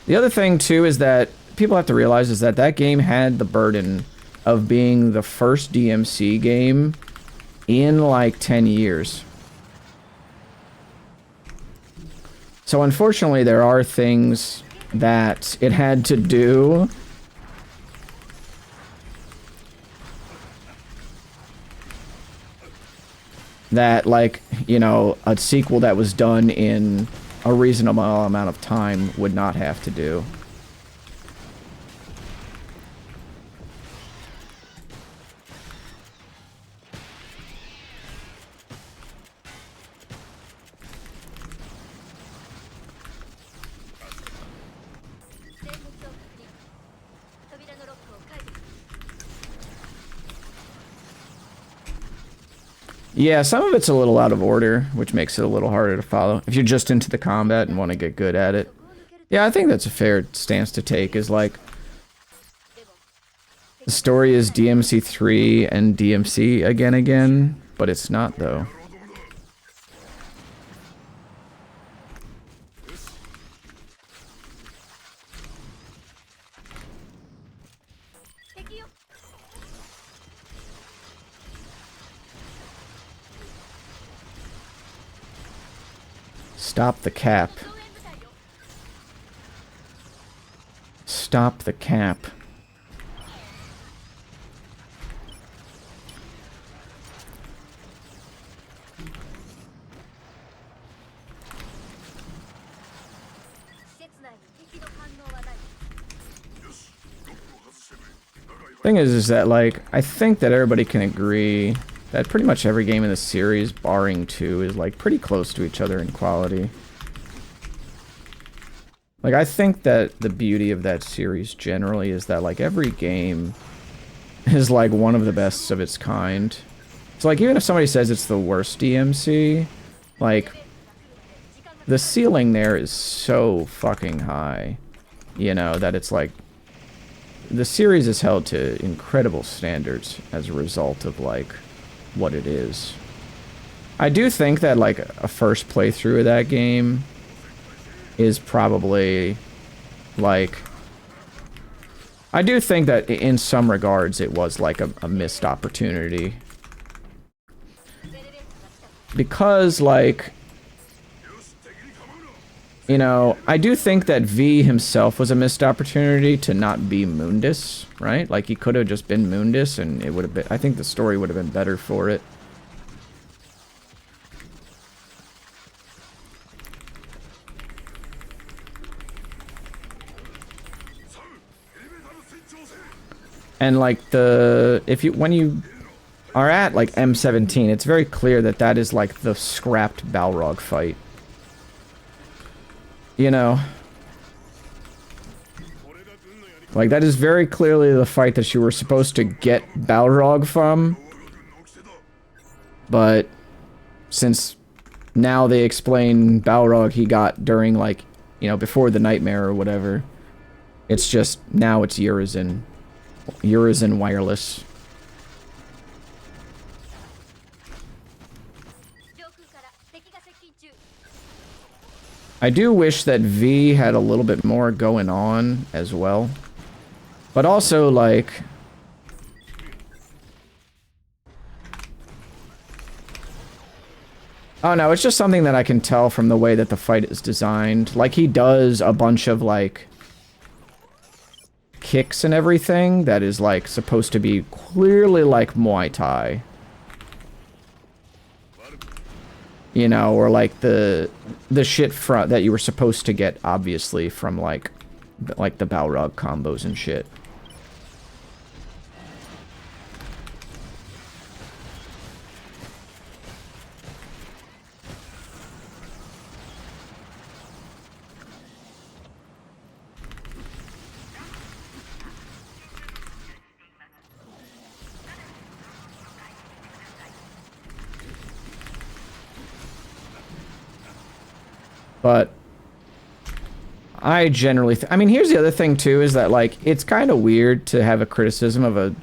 The other thing, too, is that people have to realize is that that game had the burden of being the first DMC game in, like, 10 years. So, unfortunately, there are things that it had to do that, like, you know, a sequel that was done in a reasonable amount of time would not have to do. Yeah, some of it's a little out of order, which makes it a little harder to follow. If you're just into the combat and want to get good at it. Yeah, I think that's a fair stance to take, is like, the story is DMC3 and DMC again, but it's not, though. Stop the cap. Stop the cap. Thing is that, like, I think that everybody can agree that pretty much every game in the series, barring 2, is, like, pretty close to each other in quality. Like, I think that the beauty of that series generally is that, like, every game is, like, one of the best of its kind. So, like, even if somebody says it's the worst DMC, like, the ceiling there is so fucking high, you know, that it's, like, the series is held to incredible standards as a result of, like, what it is. I do think that, like, a first playthrough of that game is probably, like... I do think that in some regards it was, like, a missed opportunity. Because, like... You know, I do think that V himself was a missed opportunity to not be Mundus, right? Like, he could have just been Mundus, and it would have been... I think the story would have been better for it. And, like, when you are at, like, M17, it's very clear that that is, like, the scrapped Balrog fight. You know? Like, that is very clearly the fight that you were supposed to get Balrog from. But, since now they explain Balrog he got during, like, you know, before the Nightmare or whatever. It's just, now it's Urizen. Urizen Wireless. I do wish that V had a little bit more going on as well. But also, like... Oh no, it's just something that I can tell from the way that the fight is designed. Like, he does a bunch of, like... kicks and everything that is, like, supposed to be clearly like Muay Thai. You know, or like the shit front that you were supposed to get, obviously, from, like the Balrog combos and shit. But I generally I mean, here's the other thing too, is that, like, it's kind of weird to have a criticism of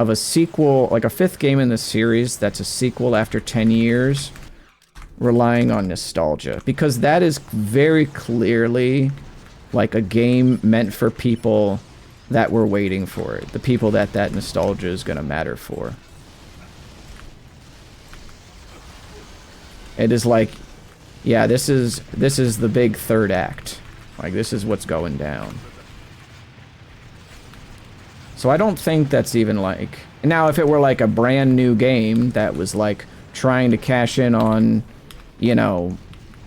a sequel, like a 5th game in the series that's a sequel after 10 years, relying on nostalgia, because that is very clearly like a game meant for people that were waiting for it, the people that nostalgia is going to matter for. It is like, yeah, this is the big third act. Like, this is what's going down. So I don't think that's even, like... Now, if it were, like, a brand new game that was, like, trying to cash in on, you know,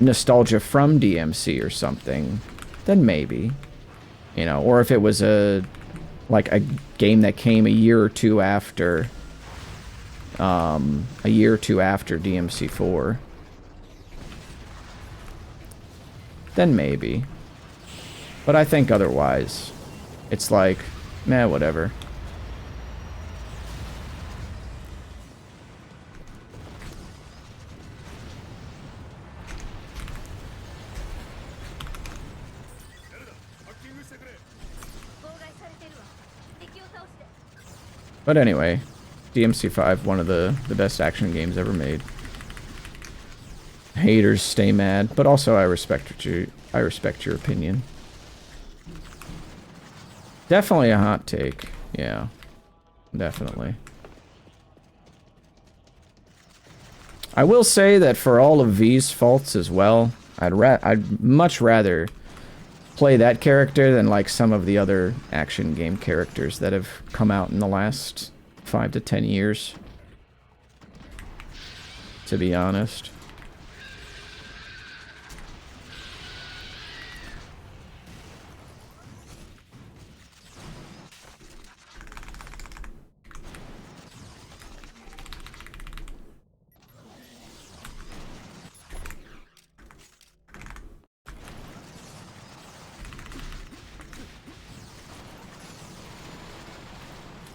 nostalgia from DMC or something, then maybe. You know, or if it was a game that came a year or two after DMC 4. Then maybe. But I think otherwise, it's like, meh, whatever. But anyway, DMC 5, one of the best action games ever made. Haters stay mad, but also I respect your opinion. Definitely a hot take. Yeah. Definitely. I will say that for all of V's faults as well, I'd much rather play that character than, like, some of the other action game characters that have come out in the last 5 to 10 years. To be honest.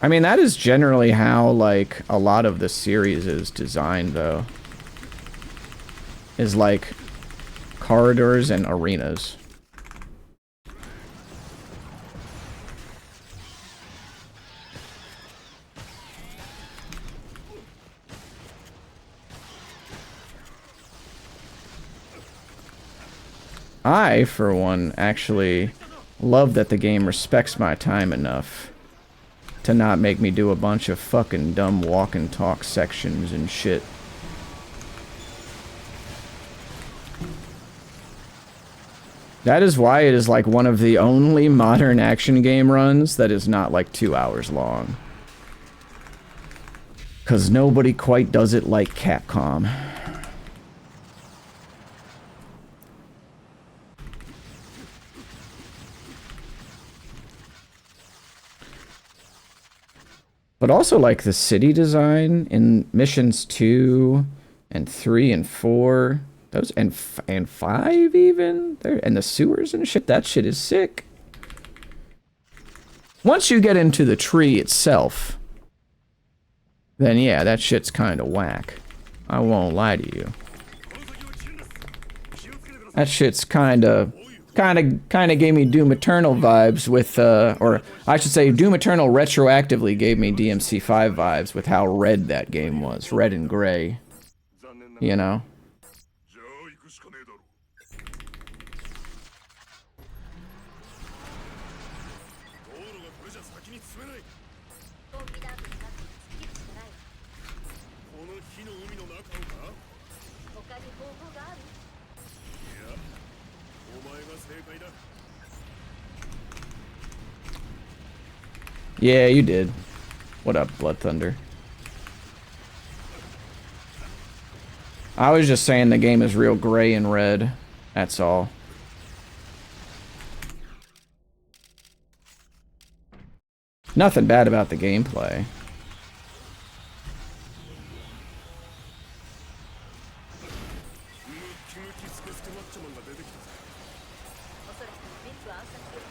I mean, that is generally how, like, a lot of the series is designed, though. Is, like, corridors and arenas. I, for one, actually love that the game respects my time enough to not make me do a bunch of fucking dumb walk and talk sections and shit. That is why it is like one of the only modern action game runs that is not like 2 hours long. 'Cause nobody quite does it like Capcom. But also, like, the city design in missions 2 and 3 and 4, those, and 5 even, there, and the sewers and shit, that shit is sick. Once you get into the tree itself, then yeah, that shit's kind of whack. I won't lie to you. That shit's kind of gave me Doom Eternal vibes with, or I should say Doom Eternal retroactively gave me DMC5 vibes with how red that game was. Red and gray. You know?
じゃあ行くしかねえだろ。道路がこれじゃ先に進めない。
本気ダンスになって突き切るしかないわ。
この火の海の中をか。
他に方法がある？
いや、お前が正解だ。
Yeah, you did. What up, Blood Thunder? I was just saying the game is real gray and red. That's all. Nothing bad about the gameplay.
ムキムキスケスケマッチョマンが出てきたぜ。
おそらくビッグ暗殺よ。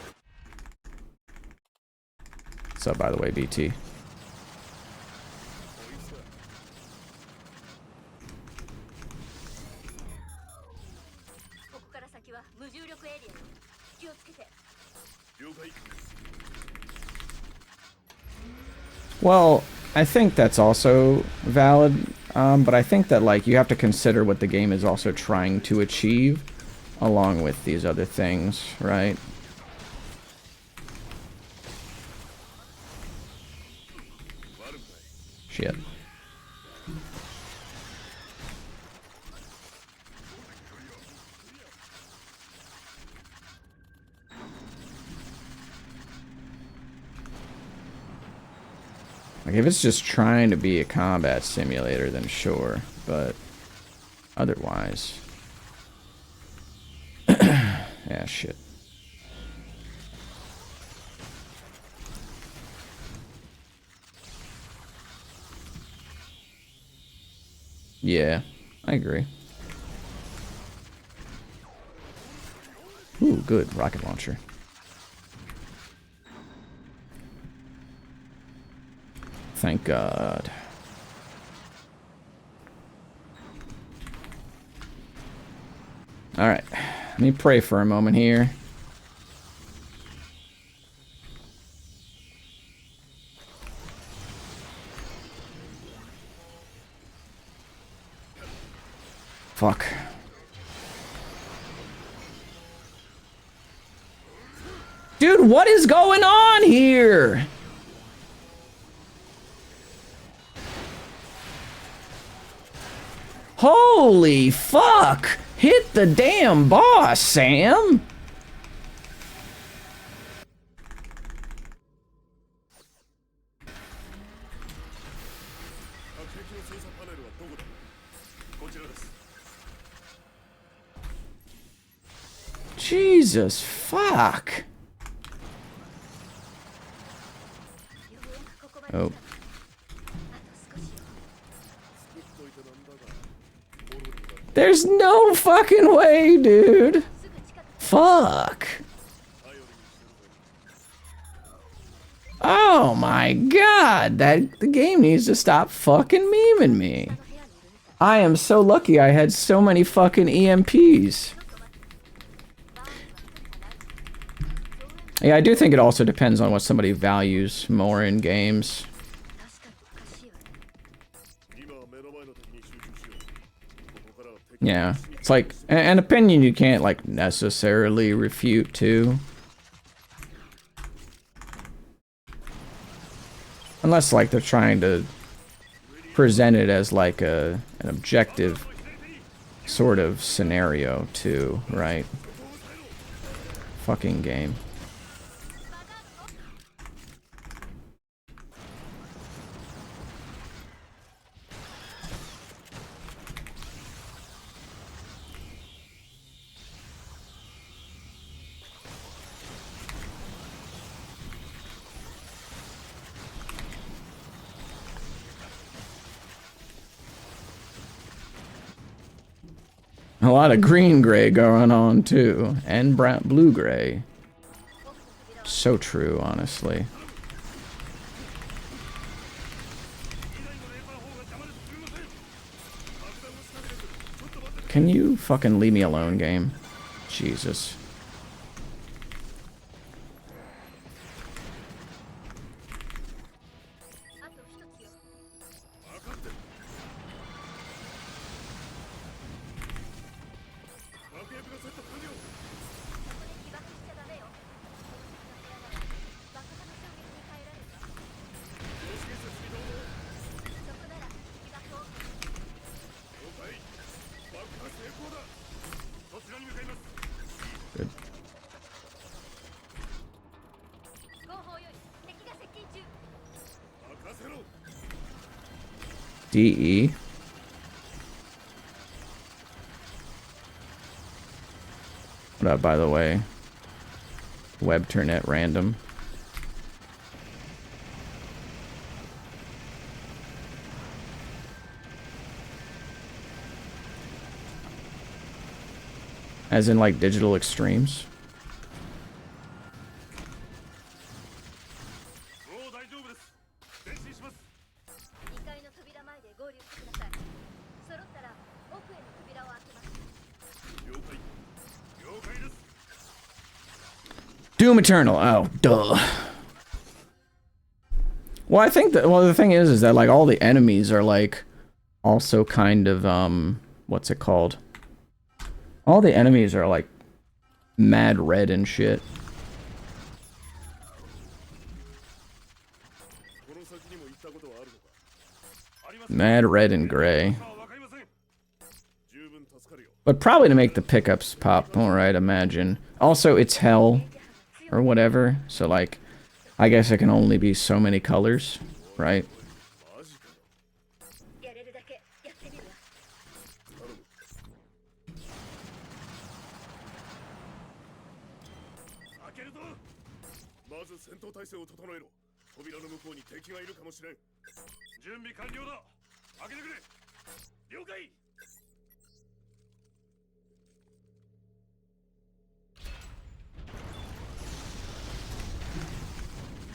What's up, by the way, BT?
こいつだ。
ここから先は無重力エリアよ。気をつけて。
了解。
Well, I think that's also valid, but I think that, like, you have to consider what the game is also trying to achieve along with these other things, right? Shit. Like, if it's just trying to be a combat simulator, then sure, but otherwise... yeah, shit. Yeah, I agree. Ooh, good. Rocket launcher. Thank God. Alright. Let me pray for a moment here. Fuck. Dude, what is going on here? Holy fuck! Hit the damn boss, Sam! Jesus fuck! Oh. There's no fucking way, dude. Fuck. Oh my god, the game needs to stop fucking memeing me. I am so lucky I had so many fucking EMPs. Yeah, I do think it also depends on what somebody values more in games. Yeah, it's like an opinion you can't like necessarily refute too. Unless like they're trying to present it as like an objective sort of scenario too, right? Fucking game. A lot of green gray going on too, and brown, blue gray. So true, honestly. Can you fucking leave me alone, game? Jesus. Good. DE. What up, by the way? Webternet random. As in, like, digital extremes? Doom Eternal. Oh, duh. Well, I think that, well, the thing is that, like, all the enemies are, like, also kind of, what's it called? All the enemies are, like, mad red and shit. Mad red and gray. But probably to make the pickups pop more, I'd imagine. Also, it's hell. Or whatever. So, like, I guess it can only be so many colors, right?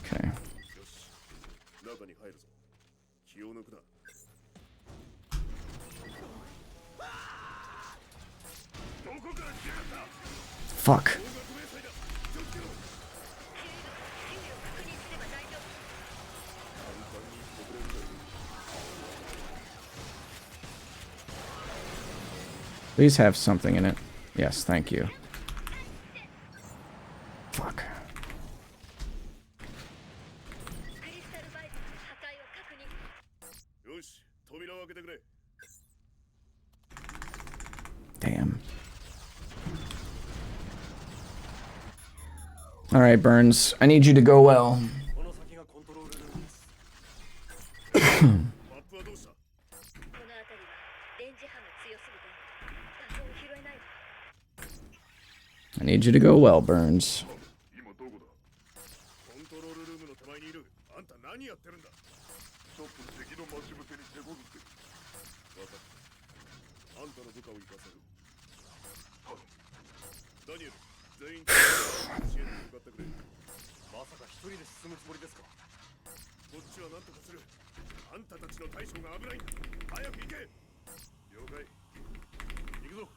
Okay. Fuck. Please have something in it. Yes, thank you. Fuck. Damn. Alright, Burns. I need you to go well. I need you to go well, Burns.
まさか一人で進むつもりですか。こっちは何とかする。あんたたちの大将が危ないんだ。早く行け。了解。行くぞ。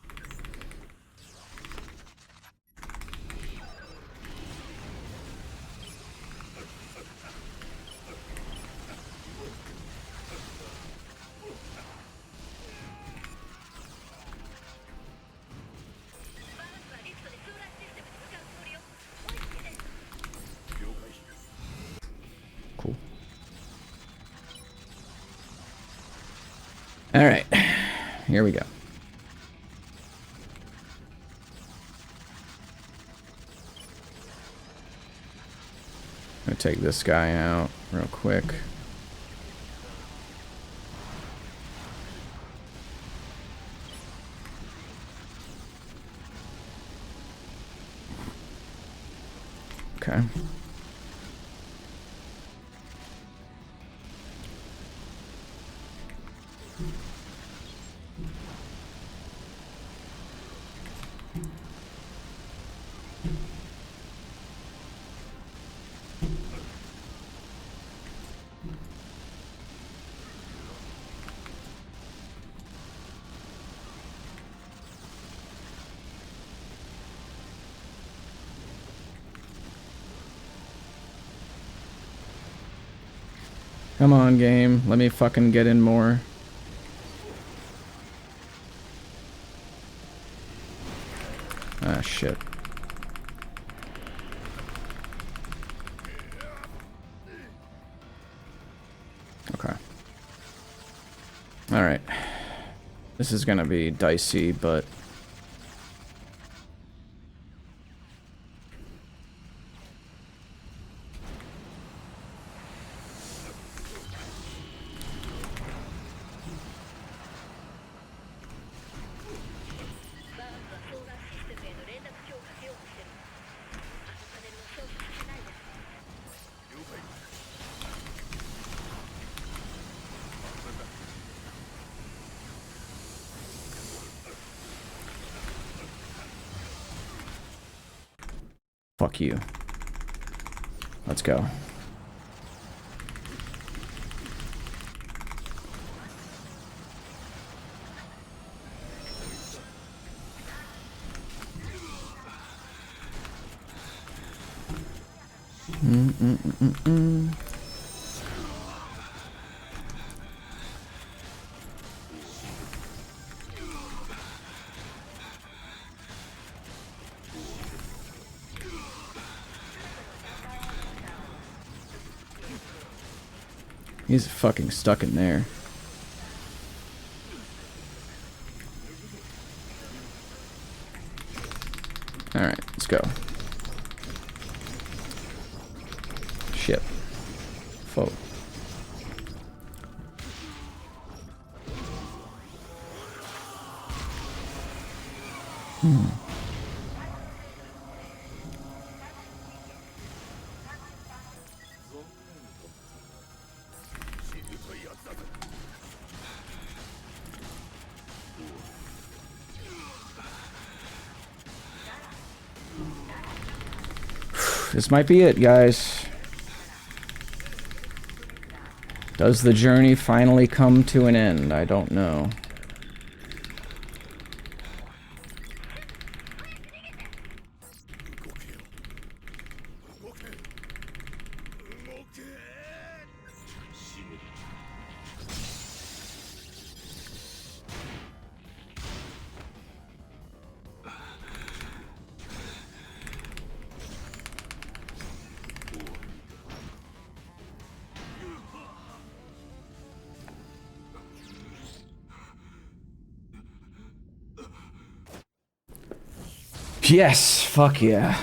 Cool. All right, here we go. I'm gonna take this guy out real quick. Okay. Come on, game. Let me fucking get in more. Ah, shit. Okay. Alright. This is gonna be dicey, but... Fuck you. Let's go. He's fucking stuck in there. Alright, let's go. Shit. Fuck. This might be it, guys. Does the journey finally come to an end? I don't know. Yes, fuck yeah.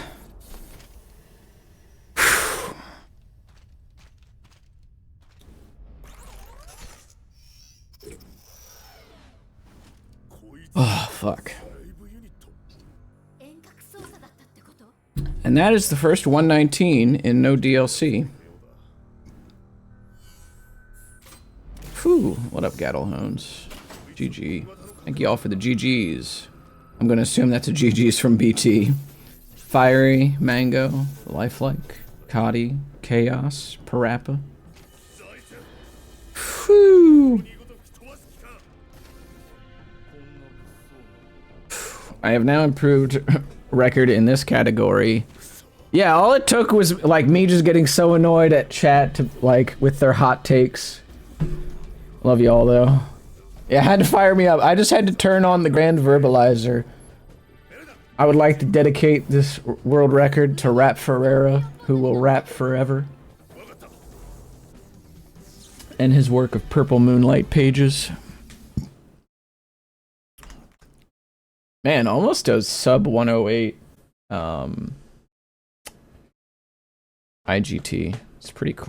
Oh, fuck. And that is the first 119 in no DLC. Whew, what up, Gaddlehones? GG. Thank you all for the GGs. I'm gonna assume that's a GG's from BT. Fiery, Mango, Lifelike, Cotty, Chaos, Parappa. Whew. I have now improved record in this category. Yeah, all it took was like me just getting so annoyed at chat to like with their hot takes. Love y'all though. Yeah, had to fire me up. I just had to turn on the grand verbalizer. I would like to dedicate this world record to Rap Ferreira, who will rap forever. And his work of Purple Moonlight Pages. Man, almost does sub 108 IGT. It's pretty cool.